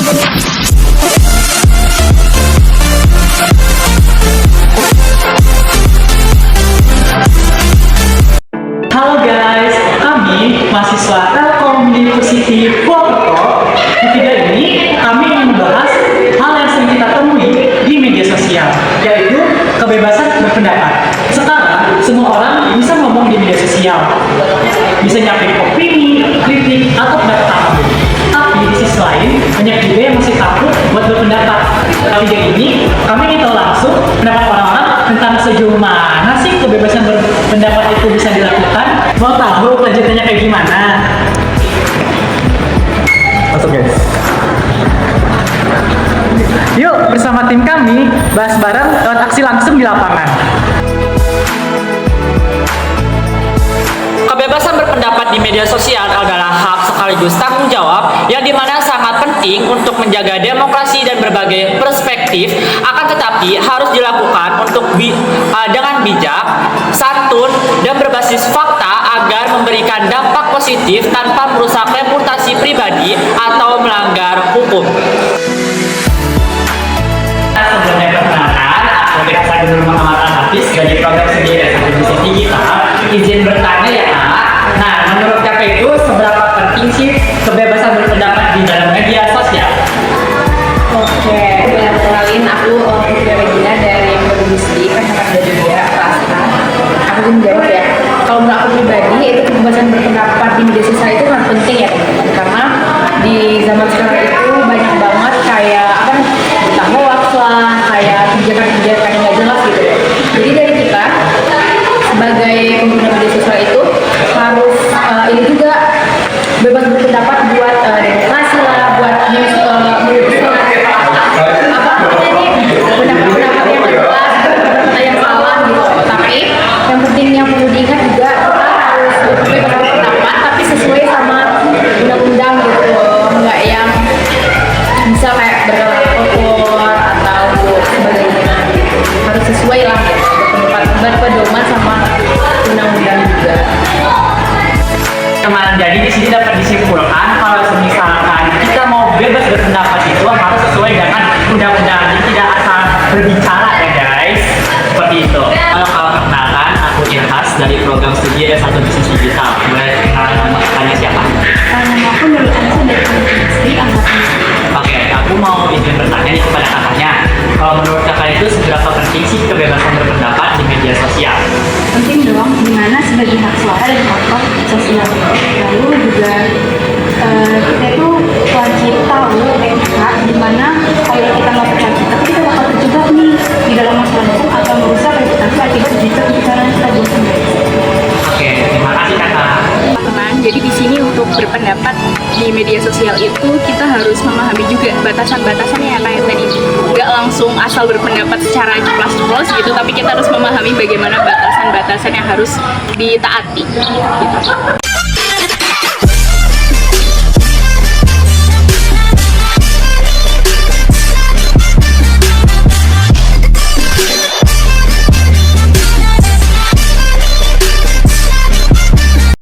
Halo guys, kami mahasiswa Telkom University Purwokerto. Di video ini kami ingin membahas hal yang sering kita temui di media sosial, yaitu kebebasan berpendapat. Sekarang semua orang bisa ngomong di media sosial, bisa nyampaikan opini, kritik, atau pendapat apapun. Tapi di sisi lain banyak juga yang masih takut buat berpendapat. Kali ini kami ingin tahu langsung pendapat orang-orang tentang sejauh mana sih kebebasan berpendapat itu bisa dilakukan. Mau tahu kelanjutannya kayak gimana? Masuk guys. Yuk bersama tim kami bahas bareng lewat aksi langsung di lapangan. Kebebasan berpendapat di media sosial adalah hak sekaligus tanggung jawab yang dimana sangat penting untuk menjaga demokrasi dan berbagai perspektif, akan tetapi harus dilakukan dengan bijak, santun, dan berbasis fakta agar memberikan dampak positif tanpa merusak reputasi pribadi atau melanggar hukum. Sebelumnya perkenalkan, aku Firasa Guru Muhammad Al-Hafiz dari program studi S1 Bisnis Digital. Izin bertanya ya Kak. Nah, menurut Kakak itu seberapa penting sih kebebasan berpendapat di dalam media sosial? Oke, kenalin aku Fitria Regina dari Produksi Kesehatan dan juga Rasa. Aku ingin jawab ya. Kalau menurut aku pribadi, itu kebebasan berpendapat di media sosial itu sangat penting ya teman-teman. Karena di zaman sekarang itu banyak banget kayak berita hoax lah, kayak kebijakan-kebijakan yang nggak jelas gitu ya. Jadi dari kita sebagai pengguna media sosial itu harus ini juga bebas berpendapat buat demokrasi lah, buat pendapat-pendapat yang jelas, pendapat yang salah gitu. Tapi yang penting yang perlu diingat juga kita harus bebas berpendapat tapi sesuai sama undang-undang gitu, nggak yang bisa kayak berkelak kotor atau sebagainya gitu. Harus sesuai lah gitu, berpedoman sama undang-undang juga. Teman, jadi di sini dapat disimpulkan kalau misalkan kita mau bebas berpendapat itu harus sesuai dengan undang-undang, tidak asal berbicara ya guys. Seperti itu. Kalau perkenalkan, aku Irhas dari program studi S1 Bisnis Digital. Boleh kenalan nama kakaknya siapa? Nama aku Nurul Anissa dari Industri Angkatan. Oke, aku mau izin bertanya nih kepada kakaknya. Kalau menurut kakak itu seberapa penting sih kebebasan berpendapat di media sosial? Penting dong, dimana sebagai hak suara dan faktor sosial. Lalu juga kita itu wajib tahu hak dimana kalau kita nggak percaya tapi kita bakal terjebak nih di dalam masalah hukum atau merusak reputasi akibat jika bicara kita bosan guys. Oke, terima kasih kakak. Teman-teman, jadi di sini untuk berpendapat di media sosial itu kita harus memahami juga batasan-batasannya ya kayak tadi. Nggak langsung asal berpendapat secara ceplas-ceplos gitu, tapi kita harus memahami bagaimana batasan-batasan yang harus ditaati gitu.